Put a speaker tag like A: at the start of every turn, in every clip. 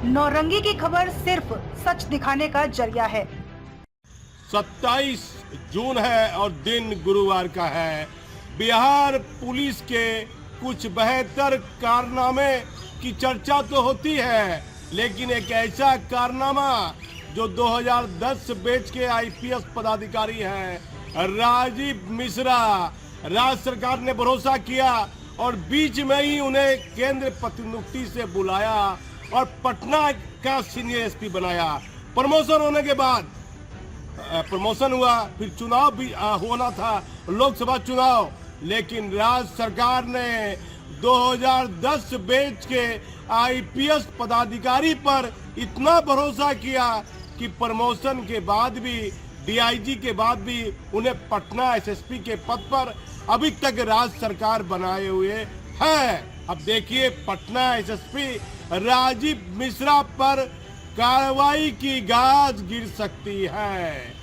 A: नौरंगी की खबर सिर्फ सच दिखाने का जरिया है।
B: 27 जून है और दिन गुरुवार का है। बिहार पुलिस के कुछ बेहतर कारनामे की चर्चा तो होती है, लेकिन एक ऐसा कारनामा जो 2010 बैच के आईपीएस पदाधिकारी हैं राजीव मिश्रा, राज्य सरकार ने भरोसा किया और बीच में ही उन्हें केंद्र प्रतिनियुक्ति से बुलाया और पटना का सीनियर एसपी बनाया। प्रमोशन होने के बाद प्रमोशन हुआ, फिर चुनाव भी होना था, लोकसभा चुनाव, लेकिन राज्य सरकार ने 2010 बैच के आईपीएस पदाधिकारी पर इतना भरोसा किया कि प्रमोशन के बाद भी, डीआईजी के बाद भी उन्हें पटना एसएसपी के पद पर अभी तक राज्य सरकार बनाए हुए है। अब देखिए, पटना एसएसपी राजीव मिश्रा पर कार्रवाई की गाज गिर सकती है।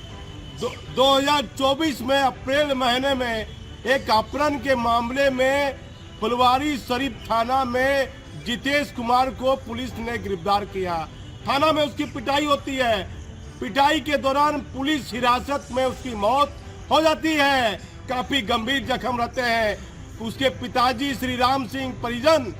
B: 2024 में अप्रैल महीने में एक अपहरण के मामले में फुलवारी शरीफ थाना में जितेश कुमार को पुलिस ने गिरफ्तार किया। थाना में उसकी पिटाई होती है। पिटाई के दौरान पुलिस हिरासत में उसकी मौत हो जाती है। काफी गंभीर जख्म रहते हैं। उसके पिताजी श्री राम सिंह परिजन,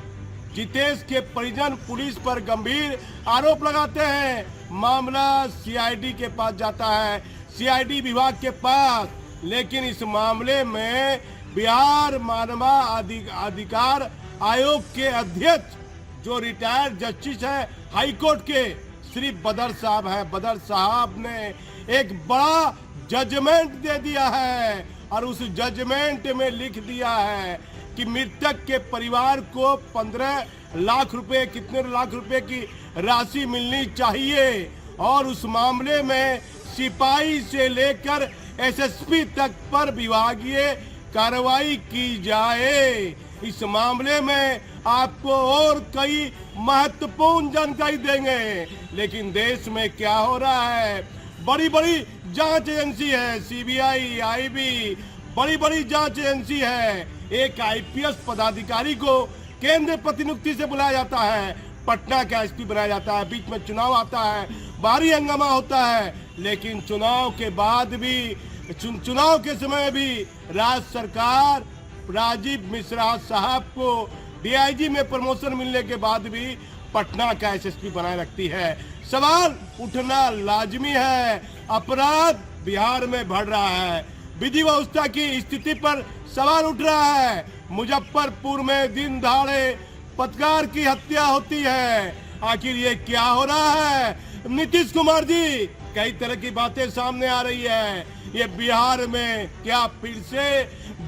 B: जितेश के परिजन पुलिस पर गंभीर आरोप लगाते हैं। मामला सीआईडी के पास जाता है, सीआईडी विभाग के पास, लेकिन इस मामले में बिहार मानवाधिकार आयोग के अध्यक्ष जो रिटायर्ड जस्टिस है हाई कोर्ट के श्री बदर साहब हैं, बदर साहब ने एक बड़ा जजमेंट दे दिया है और उस जजमेंट में लिख दिया है कि मृतक के परिवार को 15 लाख रुपए, कितने लाख रुपए की राशि मिलनी चाहिए और उस मामले में सिपाही से लेकर एसएसपी तक पर विभागीय कार्रवाई की जाए। इस मामले में आपको और कई महत्वपूर्ण जानकारी देंगे। लेकिन देश में क्या हो रहा है, बड़ी बड़ी जांच एजेंसी है, सीबीआई, आईबी, बड़ी बड़ी जांच एजेंसी है। एक आईपीएस पदाधिकारी को केंद्र प्रतिनियुक्ति से बुलाया जाता है, पटना का एसपी बनाया जाता है, बीच में चुनाव आता है, भारी हंगामा होता है, लेकिन चुनाव के बाद भी, चुनाव के समय भी राज्य सरकार राजीव मिश्रा साहब को डीआईजी में प्रमोशन मिलने के बाद भी पटना का एसएसपी बनाए रखती है। सवाल उठना लाजमी है। अपराध बिहार में बढ़ रहा है, विधि व्यवस्था की स्थिति पर सवाल उठ रहा है। मुजफ्फरपुर में दिन दहाड़े पत्रकार की हत्या होती है। आखिर ये क्या हो रहा है? नीतीश कुमार जी, कई तरह की बातें सामने आ रही है। ये बिहार में क्या फिर से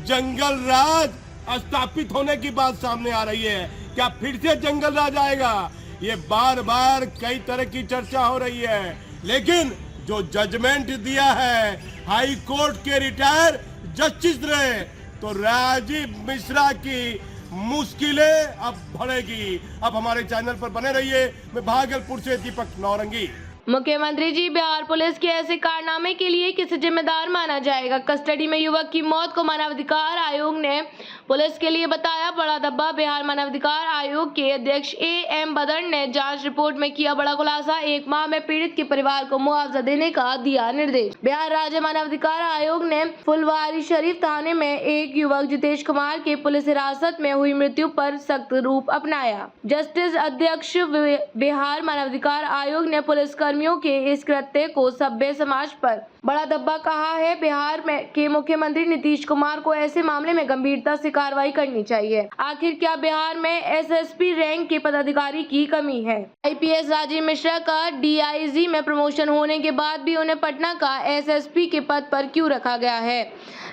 B: जंगल राज स्थापित होने की बात सामने आ रही है? क्या फिर से जंगल राज आएगा? ये बार बार कई तरह की चर्चा हो रही है, लेकिन जो जजमेंट दिया है हाई कोर्ट के रिटायर जस्टिस ने, तो राजीव मिश्रा की मुश्किलें अब बढ़ेगी। अब हमारे चैनल पर बने रहिए। मैं भागलपुर से दीपक नौरंगी।
C: मुख्यमंत्री जी, बिहार पुलिस के ऐसे कारनामे के लिए किसे जिम्मेदार माना जाएगा? कस्टडी में युवक की मौत को मानवाधिकार आयोग ने पुलिस के लिए बताया बड़ा धब्बा। बिहार मानवाधिकार आयोग के अध्यक्ष एएम बदर ने जांच रिपोर्ट में किया बड़ा खुलासा। 1 माह में पीड़ित के परिवार को मुआवजा देने का दिया निर्देश। बिहार राज्य मानवाधिकार आयोग ने फुलवारी शरीफ थाने में एक युवक जितेश कुमार के पुलिस हिरासत में हुई मृत्यु पर सख्त रूप अपनाया। जस्टिस अध्यक्ष बिहार मानवाधिकार आयोग ने पुलिस कर्मियों के इस कृत्य को सभ्य समाज पर बड़ा धब्बा कहा है। बिहार के मुख्यमंत्री नीतीश कुमार को ऐसे मामले में गंभीरता से कार्रवाई करनी चाहिए। आखिर क्या बिहार में एसएसपी रैंक के पदाधिकारी की कमी है? आईपीएस राजीव मिश्रा का डीआईजी में प्रमोशन होने के बाद भी उन्हें पटना का एसएसपी के पद पर क्यों रखा गया है?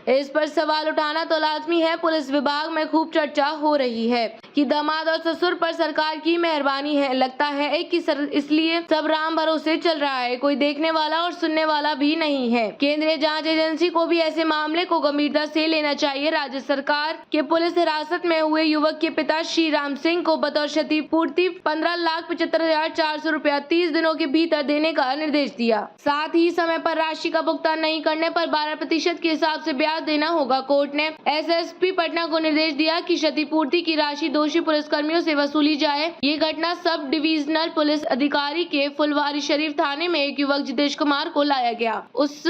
C: इस पर सवाल उठाना तो लाजमी है। पुलिस विभाग में खूब चर्चा हो रही है कि दामाद और ससुर पर सरकार की मेहरबानी है। लगता है कि इसलिए सब राम भरोसे चल रहा है, कोई देखने वाला और सुनने वाला भी नहीं है। केंद्रीय जांच एजेंसी को भी ऐसे मामले को गंभीरता से लेना चाहिए। राज्य सरकार के पुलिस हिरासत में हुए युवक के पिता श्री राम सिंह को बतौर क्षतिपूर्ति 15,75,400 रुपया 30 दिनों के भीतर देने का निर्देश दिया। साथ ही समय पर राशि का भुगतान नहीं करने पर 12% के हिसाब से ब्याज देना होगा। कोर्ट ने एसएसपी पटना को निर्देश दिया कि क्षतिपूर्ति की राशि दोषी पुलिसकर्मियों से वसूली जाए। ये घटना सब डिविजनल पुलिस अधिकारी के फुलवारी शरीफ थाने में एक युवक जितेश कुमार को लाया गया। उस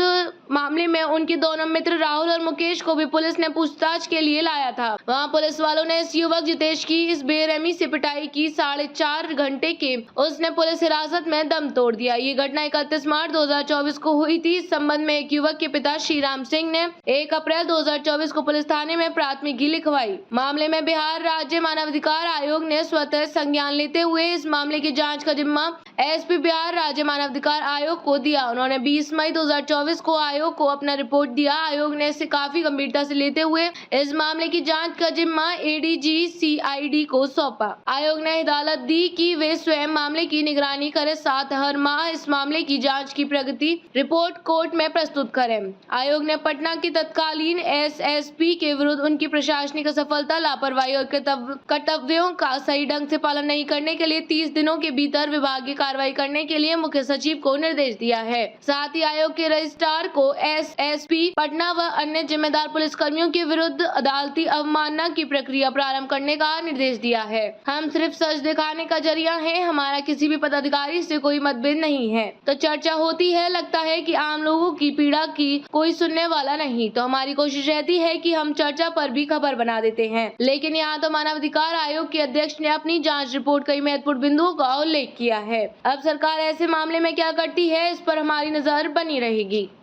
C: मामले में उनके दोनों मित्र राहुल और मुकेश को भी पुलिस ने पूछताछ के लिए लाया था। वहां पुलिस वालों ने इस युवक जितेश की इस बेरहमी से पिटाई की। 4.5 घंटे के उसने पुलिस हिरासत में दम तोड़ दिया। ये घटना 31 मार्च 2024 को हुई थी। इस संबंध में एक युवक के पिता श्रीराम सिंह ने 1 अप्रैल 2024 को पुलिस थाने में प्राथमिकी लिखवाई। मामले में बिहार राज्य मानवाधिकार आयोग ने स्वतः संज्ञान लेते हुए इस मामले की जाँच का जिम्मा एसपी बिहार राज्य मानवाधिकार आयोग को दिया। उन्होंने 20 मई 2024 को आयोग को अपना रिपोर्ट दिया। आयोग ने इसे काफी गंभीरता से लेते हुए इस मामले की जांच का जिम्मा एडीजी सीआईडी को सौंपा। आयोग ने हिदायत दी कि वे स्वयं मामले की निगरानी करें, साथ हर माह इस मामले की जांच की प्रगति रिपोर्ट कोर्ट में प्रस्तुत करें। आयोग ने पटना के तत्कालीन एसएसपी के विरुद्ध उनकी प्रशासनिक असफलता, लापरवाही और कर्तव्यों का सही ढंग से पालन नहीं करने के लिए 30 दिनों के भीतर विभागीय कार्रवाई करने के लिए मुख्य सचिव को निर्देश दिया है। साथ ही आयोग के रजिस्ट्रार को एसएसपी पटना व अन्य जिम्मेदार पुलिसकर्मियों के विरुद्ध अदालती अवमानना की प्रक्रिया प्रारंभ करने का निर्देश दिया है। हम सिर्फ सच दिखाने का जरिया हैं, हमारा किसी भी पदाधिकारी से कोई मतभेद नहीं है। तो चर्चा होती है, लगता है कि आम लोगों की पीड़ा की कोई सुनने वाला नहीं, तो हमारी कोशिश रहती है कि हम चर्चा पर भी खबर बना देते हैं। लेकिन यहाँ तो मानवाधिकार आयोग के अध्यक्ष ने अपनी जाँच रिपोर्ट कई महत्वपूर्ण बिंदुओं का उल्लेख किया है। अब सरकार ऐसे मामले में क्या करती है, इस पर हमारी नजर बनी रहेगी।